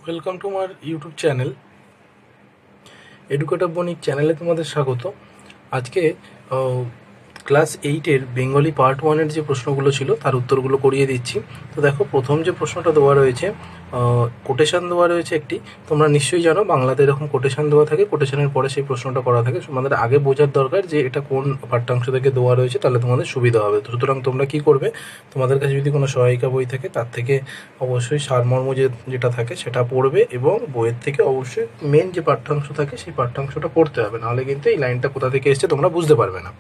Welcome to মার YouTube channel educator বণিক চ্যানেলে তোমাদের স্বাগত। আজকে ক্লাস 8-এর বেঙ্গলি পার্ট 1-এর যে প্রশ্নগুলো ছিল তার উত্তরগুলো করিয়ে দিচ্ছি। তো দেখো, প্রথম যে প্রশ্নটা দেওয়া রয়েছে, কোটেশান দেওয়া রয়েছে একটি। তোমরা নিশ্চয়ই জানো বাংলাতে এরকম কোটেশান দেওয়া থাকে, কোটেশানের পরে সেই প্রশ্নটা করা থাকে। তোমাদের আগে বোঝার দরকার যে এটা কোন পাঠ্যাংশ থেকে দেওয়া রয়েছে, তাহলে তোমাদের সুবিধা হবে। তো সুতরাং তোমরা কি করবে, তোমাদের কাছে যদি কোনো সহায়িকা বই থাকে তার থেকে অবশ্যই সারমর্ম যেটা থাকে সেটা পড়বে, এবং বইয়ের থেকে অবশ্যই মেন যে পাঠ্যাংশ থাকে সেই পাঠ্যাংশটা পড়তে হবে, নাহলে কিন্তু এই লাইনটা কোথা থেকে এসছে তোমরা বুঝতে পারবে না।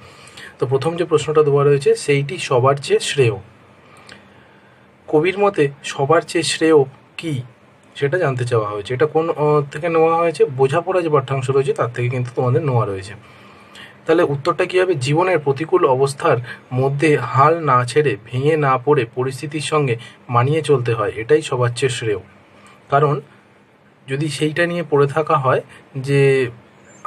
তো প্রথম যে প্রশ্নটা দেওয়া রয়েছে, সেইটি সবার চেয়ে শ্রেয়। কবির মতে সবার চেয়ে শ্রেয় কি, সেটা জানতে চাওয়া হয়েছে। এটা কোন থেকে নেওয়া হয়েছে? বোঝাপড়া যে পাঠ্যাংশ রয়েছে তার থেকে কিন্তু তোমাদের নেওয়া রয়েছে। তাহলে উত্তরটা কী হবে? জীবনের প্রতিকূল অবস্থার মধ্যে হাল না ছেড়ে, ভেঙে না পড়ে পরিস্থিতির সঙ্গে মানিয়ে চলতে হয়, এটাই সবার চেয়ে শ্রেয়। কারণ যদি সেইটা নিয়ে পড়ে থাকা হয় যে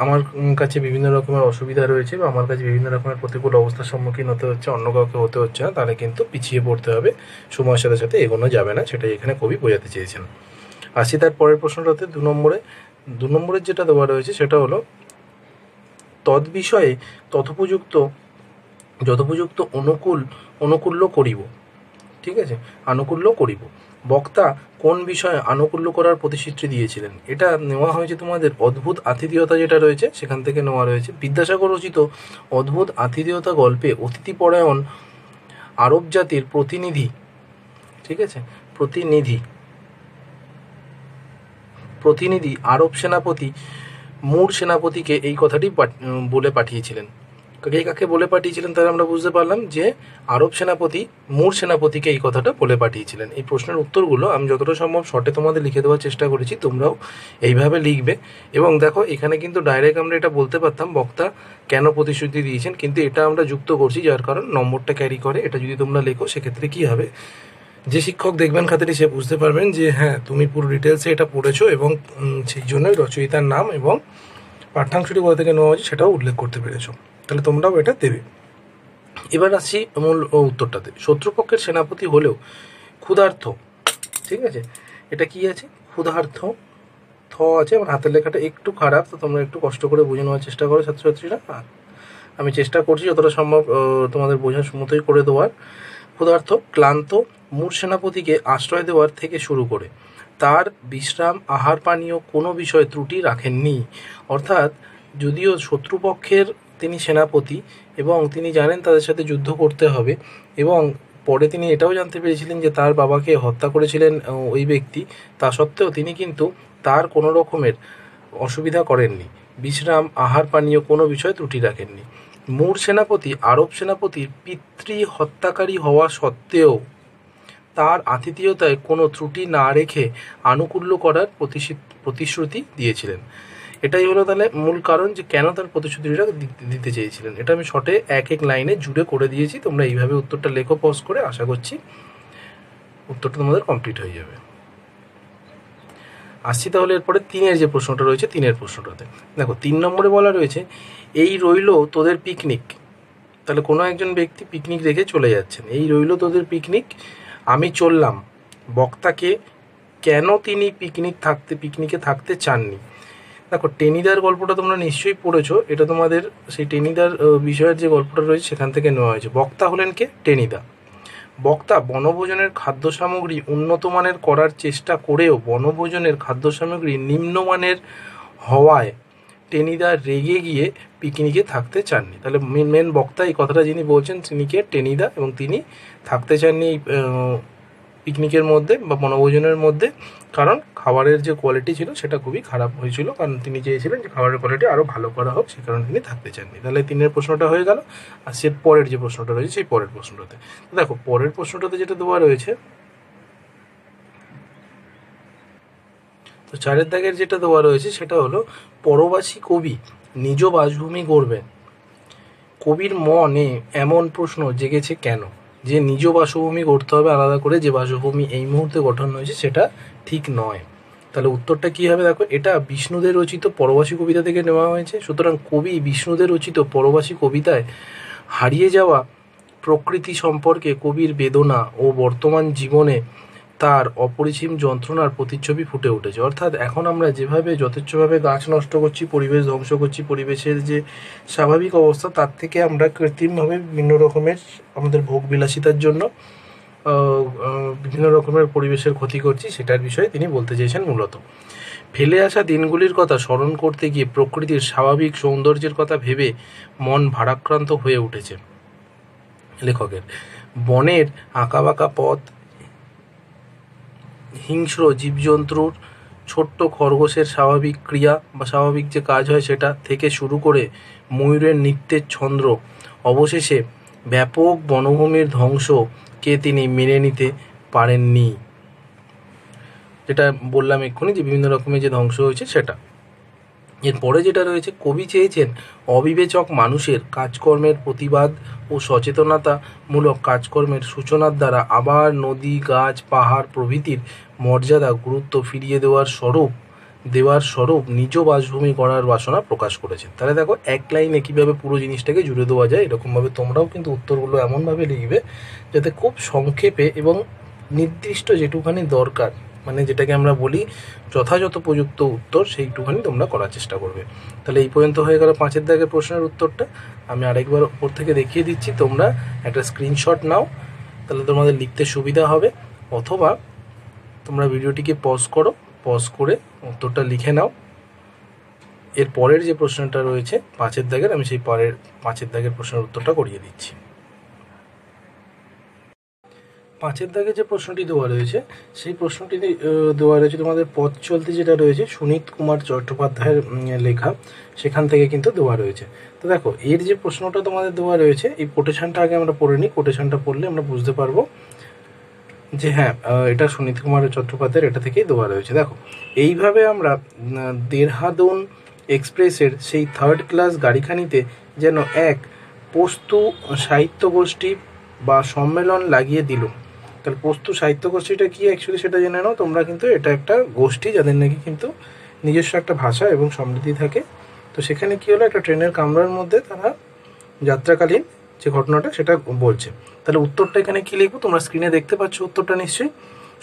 আমার কাছে বিভিন্ন রকমের অসুবিধা রয়েছে বা আমার কাছে বিভিন্ন রকমের প্রতিকূল অবস্থার সম্মুখীন হতে হচ্ছে, অন্য কাউকে হতে হচ্ছে না, তাহলে কিন্তু পিছিয়ে পড়তে হবে, সময়ের সাথে সাথে এগোনো যাবে না, সেটাই এখানে কবি বোঝাতে চেয়েছেন। আসি তার পরের প্রশ্নটাতে, দু নম্বরের যেটা দেওয়া রয়েছে সেটা হলো, তদ্বিষয়ে যথোপযুক্ত অনুকূল্য করিব। ঠিক আছে, আনুকূল্য করিব। বক্তা কোন বিষয়ে আনুকূল্য করার প্রতিশ্রুতি দিয়েছিলেন? এটা নেওয়া হয়েছে তোমাদের অদ্ভুত আতিথেয়তা যেটা রয়েছে সেখান থেকে নেওয়া রয়েছে। বিদ্যাসাগর রচিত অদ্ভুত আতিথেয়তা গল্পে অতিথিপরায়ণ আরব জাতির প্রতিনিধি, ঠিক আছে, প্রতিনিধি আরব সেনাপতি মুর সেনাপতিকে এই কথাটি বলে পাঠিয়েছিলেন। কাকে বলে পাঠিয়েছিলেন? তাহলে আমরা বুঝতে পারলাম যে আরব সেনাপতি মুর সেনাপতিকে এই কথাটা বলে পাঠিয়েছিলেন। এই প্রশ্নের উত্তরগুলো আমি যতটা সম্ভব শর্টে তোমাদের লিখে দেওয়ার চেষ্টা করেছি, তোমরাও এইভাবে লিখবে। এবং দেখো, এখানে কিন্তু ডাইরেক্ট আমরা এটা বলতে পারতাম বক্তা কেন প্রতিশ্রুতি দিয়েছেন, কিন্তু এটা আমরা যুক্ত করছি, যার কারণ নম্বরটা ক্যারি করে। এটা যদি তোমরা লেখো সেক্ষেত্রে কি হবে, যে শিক্ষক দেখবেন খাতিরে সে বুঝতে পারবেন যে হ্যাঁ, তুমি পুরো ডিটেলসে এটা পড়েছো, এবং সেই জন্যই রচয়িতার নাম এবং পাঠ্যাংশটি কোথা থেকে নেওয়া হয়েছে সেটাও উল্লেখ করতে পেরেছো। তাহলে তোমরাও এটা দেবে। এবার আসছি মূল উত্তরটাতে। শত্রুপক্ষের সেনাপতি হলেও ক্ষুধার্ত, ঠিক আছে, এটা কি আছে? ক্ষুধার্ত, থ আছে, আমার হাতের লেখাটা একটু খারাপ, তো তোমরা একটু কষ্ট করে বুঝে নেওয়ার চেষ্টা করো ছাত্রছাত্রীরা। আমি চেষ্টা করছি যতটা সম্ভব তোমাদের বোঝার মতোই করে দেওয়ার। ক্ষুধার্ত, ক্লান্ত, মুর সেনাপতিকে আশ্রয় দেওয়ার থেকে শুরু করে তার বিশ্রাম, আহার, পানীয় কোনো বিষয়ে ত্রুটি রাখেননি। অর্থাৎ যদিও শত্রুপক্ষের তিনি সেনাপতি এবং তিনি জানেন তাদের সাথে যুদ্ধ করতে হবে, এবং পরে তিনি এটাও জানতে পেরেছিলেন যে তার বাবাকে হত্যা করেছিলেন ওই ব্যক্তি, তা সত্ত্বেও তিনি কিন্তু তার কোনো রকমের অসুবিধা করেননি। বিশ্রাম, আহার, পানীয় কোনো বিষয়ে ত্রুটি রাখেননি। মুর সেনাপতি আরব সেনাপতির পিতৃ হত্যাকারী হওয়া সত্ত্বেও তার আতিথেয়তায় কোনো ত্রুটি না রেখে আনুকূল্য করার প্রতিশ্রুতি দিয়েছিলেন। এটাই হলো তাহলে মূল কারণ যে কেন তার প্রতিশ্রুতিটা দিতে চেয়েছিলেন। এটা আমি শর্টে এক লাইনে জুড়ে করে দিয়েছি। তোমরা এইভাবে উত্তরটা লেখো পজ করে, আশা করছি উত্তরটা তোমাদের কমপ্লিট হয়ে যাবে। আসছি তাহলে এরপরে তিনের যে প্রশ্নটা রয়েছে, তিনের প্রশ্নটাতে দেখো 3 নম্বরে বলা রয়েছে, এই রইল তোদের পিকনিক। তাহলে কোনো একজন ব্যক্তি পিকনিক রেখে চলে যাচ্ছেন, এই রইল তোদের পিকনিক, আমি চললাম। বক্তাকে কেন তিনি পিকনিকে থাকতে চাননি? দেখো, টেনিদার গল্পটা তোমরা নিশ্চয়ই পড়েছো, এটা তোমাদের সেই টেনিদার বিষয়ের যে গল্পটা রয়েছে সেখান থেকে নেওয়া হয়েছে। বক্তা হলেন কে? টেনিদা। বক্তা বনভোজনের খাদ্য সামগ্রী উন্নত মানের করার চেষ্টা করেও বনভোজনের খাদ্য সামগ্রী নিম্নমানের হওয়ায় টেনিদা রেগে গিয়ে পিকনিকে থাকতে চাননি। তাহলে মেন বক্তা এই কথাটা যিনি বলছেন তিনি কে? টেনিদা, এবং তিনি থাকতে চাননি এই পিকনিকের মধ্যে বা বনভোজনের মধ্যে, কারণ খাবারের যে কোয়ালিটি ছিল সেটা খুবই খারাপ হয়েছিল, কারণ তিনি চেয়েছিলেন যে খাবারের কোয়ালিটি আরও ভালো করা হোক, সে কারণে তিনি থাকতে চাননি। তাহলে 3-এর প্রশ্নটা হয়ে গেল। আর সে পরের যে প্রশ্নটা রয়েছে সেই পরের প্রশ্নটাতে দেখো, পরের প্রশ্নটাতে যেটা দেওয়া রয়েছে, তো 4-এর দাগের যেটা দেওয়া রয়েছে সেটা হলো, পরবাসী কবি নিজ বাসভূমি গড়বেন। কবির মনে এমন প্রশ্ন জেগেছে কেন যে নিজ বাসভূমি গড়তে হবে আলাদা করে, যে বাসভূমি এই মুহূর্তে গঠন হয়েছে সেটা ঠিক নয়? তাহলে উত্তরটা কী হবে? দেখো, এটা বিষ্ণুদের রচিত পরবাসী কবিতা থেকে নেওয়া হয়েছে। সুতরাং কবি বিষ্ণুদের রচিত পরবাসী কবিতায় হারিয়ে যাওয়া প্রকৃতি সম্পর্কে কবির বেদনা ও বর্তমান জীবনে তার অপরিসীম যন্ত্রণার প্রতিচ্ছবি ফুটে উঠেছে। অর্থাৎ এখন আমরা যেভাবে যথেচ্ছভাবে গাছ নষ্ট করছি, পরিবেশ ধ্বংস করছি, পরিবেশের যে স্বাভাবিক অবস্থা তার থেকে আমরা কৃত্রিমভাবে বিভিন্ন রকমের আমাদের ভোগবিলাসিতার জন্য বিভিন্ন রকমের পরিবেশের ক্ষতি করছি, সেটার বিষয়ে তিনি বলতে চেয়েছেন। মূলত ফেলে আসা দিনগুলির কথা স্মরণ করতে গিয়ে প্রকৃতির স্বাভাবিক সৌন্দর্যের কথা ভেবে মন ভারাক্রান্ত হয়ে উঠেছে লেখকের। বনের আঁকাবাঁকা পথ, হিংস্র জীবজন্তুর, ছোট্ট খরগোশের স্বাভাবিক ক্রিয়া বা স্বাভাবিক যে কাজ হয় সেটা থেকে শুরু করে ময়ূরের নৃত্যের ছন্দ, অবশেষে ব্যাপক বনভূমির ধ্বংসকে তিনি মেনে নিতে পারেননি। যেটা বললাম এক্ষুনি যে বিভিন্ন রকমের যে ধ্বংস হয়েছে সেটা। এরপরে যেটা রয়েছে, কবি চেয়েছেন অবিবেচক মানুষের কাজকর্মের প্রতিবাদ ও সচেতনতামূলক কাজকর্মের সূচনার দ্বারা আবার নদী, গাছ, পাহাড় প্রভৃতির মর্যাদা গুরুত্ব ফিরিয়ে দেওয়ার স্বরূপ নিজ বাসভূমি করার বাসনা প্রকাশ করেছেন। তাহলে দেখো এক লাইনে কীভাবে পুরো জিনিসটাকে জুড়ে দেওয়া যায়। এরকমভাবে তোমরাও কিন্তু উত্তরগুলো এমনভাবে লিখবে যাতে খুব সংক্ষেপে এবং নির্দিষ্ট যেটুখানি দরকার, মানে যেটাকে আমরা বলি যথাযথ প্রযুক্ত উত্তর, সেইটুখানি তোমরা করার চেষ্টা করবে। তাহলে এই পর্যন্ত হয়ে গেল 5 দাগের প্রশ্নের উত্তরটা। আমি আরেকবার ওপর থেকে দেখিয়ে দিচ্ছি, তোমরা একটা স্ক্রিনশট নাও, তাহলে তোমাদের লিখতে সুবিধা হবে। অথবা তোমরা ভিডিওটিকে পজ করে উত্তরটা লিখে নাও। এর পরের যে প্রশ্নটা রয়েছে 5 দাগের, আমি সেই পরের 5 দাগের প্রশ্নের উত্তরটা করিয়ে দিচ্ছি। 5 দাগে যে প্রশ্নটি দেওয়া রয়েছে সেই প্রশ্নটি দেওয়া রয়েছে তোমাদের পথ চলতি, যেটা রয়েছে সুনীত কুমার চট্টোপাধ্যায়ের লেখা, সেখান থেকে কিন্তু দেওয়া রয়েছে। তো দেখো এর যে প্রশ্নটা তোমাদের দেওয়া রয়েছে, এই কোটেশনটা আগে আমরা পড়ে নিই। কোটেশনটা পড়লে আমরা বুঝতে পারবো যে হ্যাঁ, এটা সুনীত কুমার চট্টোপাধ্যায়ের এটা থেকেই দেওয়া রয়েছে। দেখো, এইভাবে আমরা দেহরাদুন এক্সপ্রেসের সেই 3rd ক্লাস গাড়িখানিতে যেন এক পস্তু সাহিত্য গোষ্ঠী বা সম্মেলন লাগিয়ে দিল। তাহলে পস্তু সাহিত্য গোষ্ঠীটা কি অ্যাকচুয়ালি সেটা জেনে নাও তোমরা। কিন্তু এটা একটা গোষ্ঠী যাদের নাকি কিন্তু নিজস্ব একটা ভাষা এবং সমৃদ্ধি থাকে। তো সেখানে কি হলো, একটা ট্রেনের কামরার মধ্যে তারা যাত্রাকালীন যে ঘটনাটা সেটা বলছে। তাহলে উত্তরটা এখানে কি লিখবো, তোমরা স্ক্রিনে দেখতে পাচ্ছ উত্তরটা নিশ্চয়ই।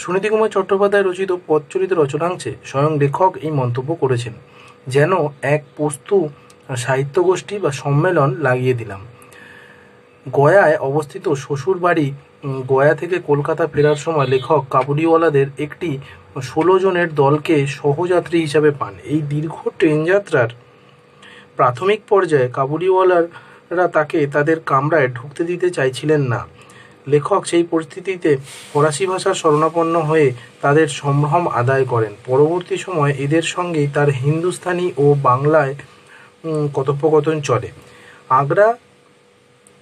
সুনীতি কুমার চট্টোপাধ্যায় রচিত পথচলিত রচনাংশে স্বয়ং লেখক এই মন্তব্য করেছেন, যেন এক পস্তু সাহিত্য গোষ্ঠী বা সম্মেলন লাগিয়ে দিলাম। গয়ায় অবস্থিত শ্বশুর বাড়ি গয়া থেকে কলকাতা ফেরার সময় লেখক কাবুলিওয়ালাদের একটি 16 জনের দলকে সহযাত্রী হিসাবে পান। এই দীর্ঘ ট্রেন যাত্রার প্রাথমিক পর্যায়ে কাবুলিওয়ালারা তাকে তাদের কামরায় ঢুকতে দিতে চাইছিলেন না। লেখক সেই পরিস্থিতিতে ফরাসি ভাষার শরণাপন্ন হয়ে তাদের সম্ভ্রম আদায় করেন। পরবর্তী সময় এদের সঙ্গেই তার হিন্দুস্তানি ও বাংলায় কথোপকথন চলে। আগ্রা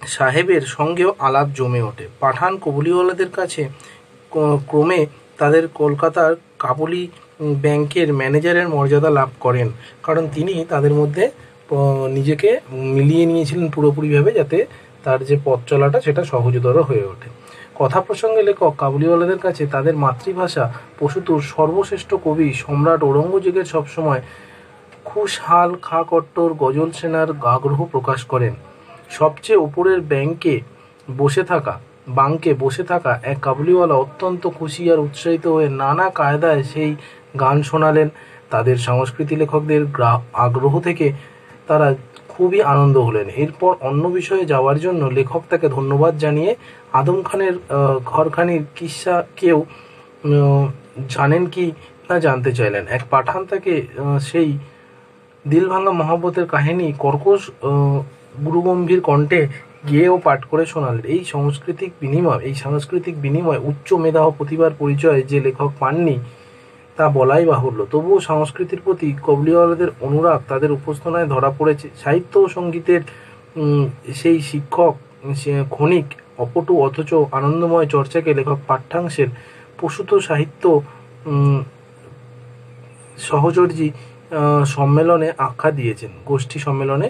সাহেবের সঙ্গেও আলাপ জমে ওঠে। পাঠান কাবুলিওয়ালাদের কাছে ক্রমে তাদের কলকাতার কাবুলি ব্যাংকের ম্যানেজারের মর্যাদা লাভ করেন, কারণ তিনি তাদের মধ্যে নিজেকে মিলিয়ে নিয়েছিলেন পুরোপুরিভাবে, যাতে তার যে পথ চলাটা সেটা সহজতর হয়ে ওঠে। কথা প্রসঙ্গে লেখক কাবুলিওয়ালাদের কাছে তাদের মাতৃভাষা প্রসূতুর সর্বশ্রেষ্ঠ কবি সম্রাট ঔরঙ্গজেবের সবসময় খুশহাল খা কট্টর গজল সেনার আগ্রহ প্রকাশ করেন। সবচেয়ে উপরের বাঙ্কে বসে থাকা এক কাবুলিওয়ালা অত্যন্ত খুশি আর উৎসাহিত হয়ে নানা কায়দায় সেই গান শোনালেন। তাদের সংস্কৃতি লেখকদের আগ্রহ থেকে তারা খুবই আনন্দ হলেন। এরপর অন্য বিষয়ে যাওয়ার জন্য লেখক তাকে ধন্যবাদ জানিয়ে আদম খানের ঘরখানির কিস্সা কেউ জানেন কি না জানতে চাইলেন। এক পাঠান তাকে সেই দিলভাঙা মহব্বতের কাহিনী কর্কশ গুরুগম্ভীর কণ্ঠে গেয়ে ও পাঠ করে শোনালেন। এই সাংস্কৃতিক বিনিময় উচ্চ মেধা ও প্রতিভার পরিচয় যে লেখক পাননি তা বলাই বাহুল্য। তবুও সংস্কৃতির প্রতি কাবুলিওয়ালাদের অনুরাগ তাদের উপস্থাপনায় ধরা পড়েছে। সাহিত্য ও সঙ্গীতের সেই শিক্ষক ক্ষণিক অপটু অথচ আনন্দময় চর্চাকে লেখক পাঠ্যাংশের প্রসূত সাহিত্য সহচর্যী সম্মেলনে আখ্যা দিয়েছেন, গোষ্ঠী সম্মেলনে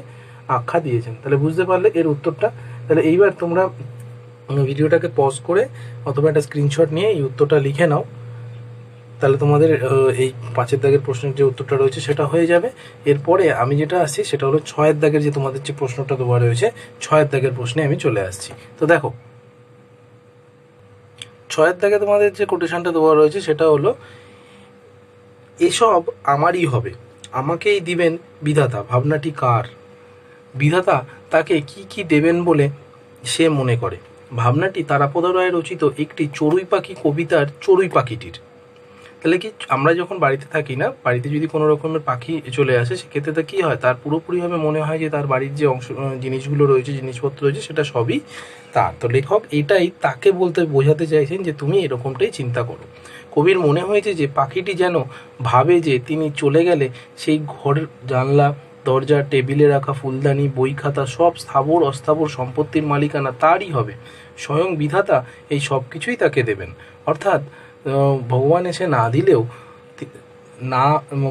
আখ্যা দিয়েছেন। তাহলে বুঝতে পারলে এর উত্তরটা। তাহলে এইবার তোমরা ভিডিওটাকে পজ করে অথবা একটা স্ক্রিনশট নিয়ে এই উত্তরটা লিখে নাও। তাহলে তোমাদের এই 5 দাগের প্রশ্নের যে উত্তরটা রয়েছে সেটা হয়ে যাবে। এরপরে আমি যেটা আসছি সেটা হলো 6 দাগের যে তোমাদের যে প্রশ্নটা দেওয়া রয়েছে, 6 দাগের প্রশ্নে আমি চলে আসছি। তো দেখো 6 দাগে তোমাদের যে কোটেশনটা দেওয়া রয়েছে সেটা হলো, এসব আমারই হবে, আমাকেই দিবেন বিধাতা, ভাবনাটি কার? বিধাতা তাকে কি কি দেবেন বলে সে মনে করে। ভাবনাটি তারাপদ রায় রচিত একটি চড়ুই পাখি কবিতার চড়ুই পাখিটির। তাহলে কি, আমরা যখন বাড়িতে থাকি না, বাড়িতে যদি কোনো রকমের পাখি চলে আসে, সেক্ষেত্রে তা কী হয়, তার পুরোপুরিভাবে মনে হয় যে তার বাড়ির যে জিনিসগুলো রয়েছে, জিনিসপত্র রয়েছে, সেটা সবই তার। তো লেখক এটাই তাকে বোঝাতে চাইছেন যে তুমি এরকমটাই চিন্তা করো। কবির মনে হয়েছে যে পাখিটি যেন ভাবে যে তিনি চলে গেলে সেই ঘরের জানলা, দরজা, টেবিলে রাখা ফুলদানি, বই খাতা সব স্থাবর অস্থাবর সম্পত্তির মালিকানা তারই হবে। স্বয়ং বিধাতা এই সব কিছুই তাকে দেবেন। অর্থাৎ ভগবান এসে না দিলেও, না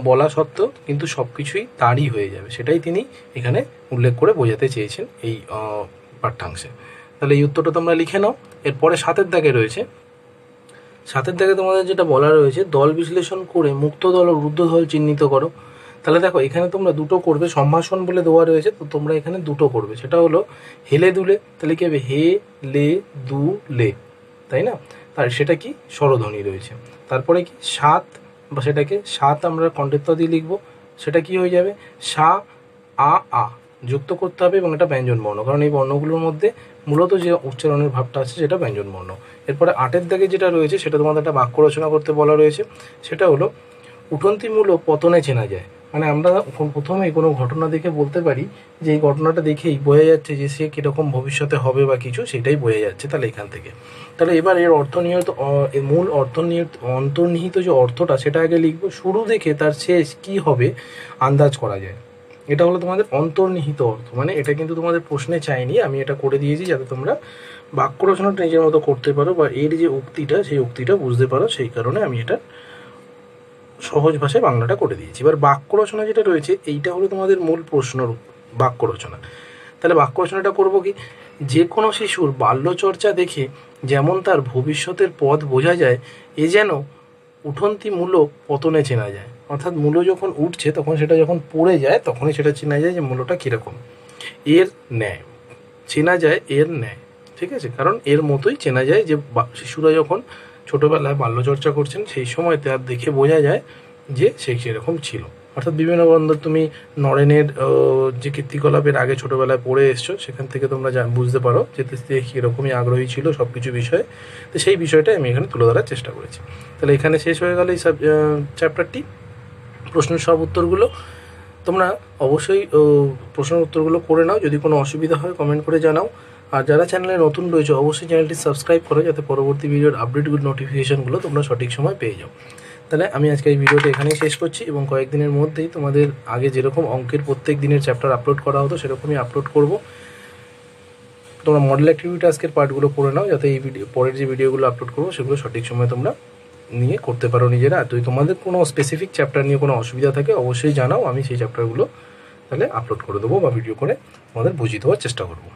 বলা সত্ত্বেও কিন্তু সব কিছুই তারই হয়ে যাবে, সেটাই তিনি এখানে উল্লেখ করে বোঝাতে চেয়েছেন এই পাঠ্যাংশে। তাহলে এই উত্তরটা তোমরা লিখে নাও। এরপরে 7 দাগে রয়েছে, 7 দাগে তোমাদের যেটা বলা রয়েছে, দল বিশ্লেষণ করে মুক্ত দল ও রুদ্ধ দল চিহ্নিত করো। তাহলে দেখো, এখানে তোমরা দুটো করবে, সম্ভাষণ বলে দেওয়া রয়েছে, তো তোমরা এখানে দুটো করবে। সেটা হলো হেলে দুলে, তাহলে কি হবে, হে লে দু লে, তাই না? তার সেটা কি স্বরধ্বনি রয়েছে। তারপরে কি 7, বা সেটাকে 7 আমরা কণ্ঠেত্ব দিয়ে লিখবো, সেটা কি হয়ে যাবে, সা আ আ যুক্ত করতে হবে, এবং এটা ব্যঞ্জন বর্ণ, কারণ এই বর্ণগুলোর মধ্যে মূলত যে উচ্চারণের ভাবটা আছে সেটা ব্যঞ্জন বর্ণ। এরপরে 8 দাগে যেটা রয়েছে, সেটা তোমাদের একটা বাক্য রচনা করতে বলা রয়েছে, সেটা হলো উঠন্তি মূল পতনে চেনা যায়। মানে আমরা প্রথমেই কোনো ঘটনা দেখে বলতে পারি যে এই ঘটনাটা দেখেই বোঝা যাচ্ছে যে সে কীরকম ভবিষ্যতে হবে বা কিছু, সেটাই বোঝা যাচ্ছে। তাহলে এখান থেকে, তাহলে এবার এর মূল অন্তর্নিহিত যে অর্থটা, সেটা আগে লিখবো। শুরু দেখে তার শেষ কি হবে আন্দাজ করা যায়, এটা হলো তোমাদের অন্তর্নিহিত অর্থ। মানে এটা কিন্তু তোমাদের প্রশ্নে চাইনি, আমি এটা করে দিয়েছি যাতে তোমরা বাক্য রচনাটা নিজের মতো করতে পারো, বা এর যে উক্তিটা, সেই উক্তিটা বুঝতে পারো, সেই কারণে আমি এটা সহজ ভাষায় বাংলাটা করে দিয়েছি। এবার বাক্য রচনা যেটা রয়েছে, এইটা হলো তোমাদের মূল প্রশ্নর বাক্য রচনা। তাহলে বাক্য রচনাটা করবো কি, যে কোনো শিশুর বাল্যচর্চা দেখে যেমন তার ভবিষ্যতের পথ বোঝা যায়, এ যেন উঠন্তি মূল পতনে চেনা যায়। অর্থাৎ মূল যখন উঠছে, তখন সেটা যখন পড়ে যায়, তখনই সেটা চেনা যায় যে মূলটা কীরকম। এর ন্যায় চেনা যায়, এর ন্যায়, ঠিক আছে? কারণ এর মতোই চেনা যায় যে শিশুরা যখন ছোটোবেলায় বাল্যচর্চা করছেন, সেই সময় তার দেখে বোঝা যায় যে সে সেরকম ছিল। অর্থাৎ বিভিন্ন বন্ধু, তুমি নরেনের যে কীর্তিকলাপের আগে ছোটোবেলায় পড়ে এসছো, সেখান থেকে তোমরা বুঝতে পারো যে কীরকমই আগ্রহী ছিল সব কিছু বিষয়ে। তো সেই বিষয়টাই আমি এখানে তুলে ধরার চেষ্টা করেছি। তাহলে এখানে শেষ হয়ে গেল এই চ্যাপ্টারটি। প্রশ্নের সব উত্তরগুলো তোমরা অবশ্যই প্রশ্নের উত্তরগুলো করে নাও। যদি কোনো অসুবিধা হয় কমেন্ট করে জানাও। আর যারা চ্যানেলে নতুন রয়েছে, অবশ্যই চ্যানেলটি সাবস্ক্রাইব করো, যাতে পরবর্তী ভিডিওর আপডেটগুলো, নোটিফিকেশানগুলো তোমরা সঠিক সময় পেয়ে যাও। তাহলে আমি আজকে এই ভিডিওটা এখানেই শেষ করছি, এবং কয়েকদিনের মধ্যেই তোমাদের আগে যেরকম অঙ্কের প্রত্যেক দিনের চ্যাপ্টার আপলোড করা হতো, সেরকমই আপলোড করব। তোমরা মডেল অ্যাক্টিভিটি আজকের পার্টগুলো করে নাও, যাতে এই পরের যে ভিডিওগুলো আপলোড করবো সেগুলো সঠিক সময় তোমরা নিয়ে করতে পারো নিজেরা। যদি তোমাদের কোনো স্পেসিফিক চ্যাপ্টার নিয়ে কোনো অসুবিধা থাকে, অবশ্যই জানাও, আমি সেই চ্যাপ্টারগুলো তাহলে আপলোড করে দেবো বা ভিডিও করে তোমাদের বুঝিয়ে দেওয়ার চেষ্টা করবো।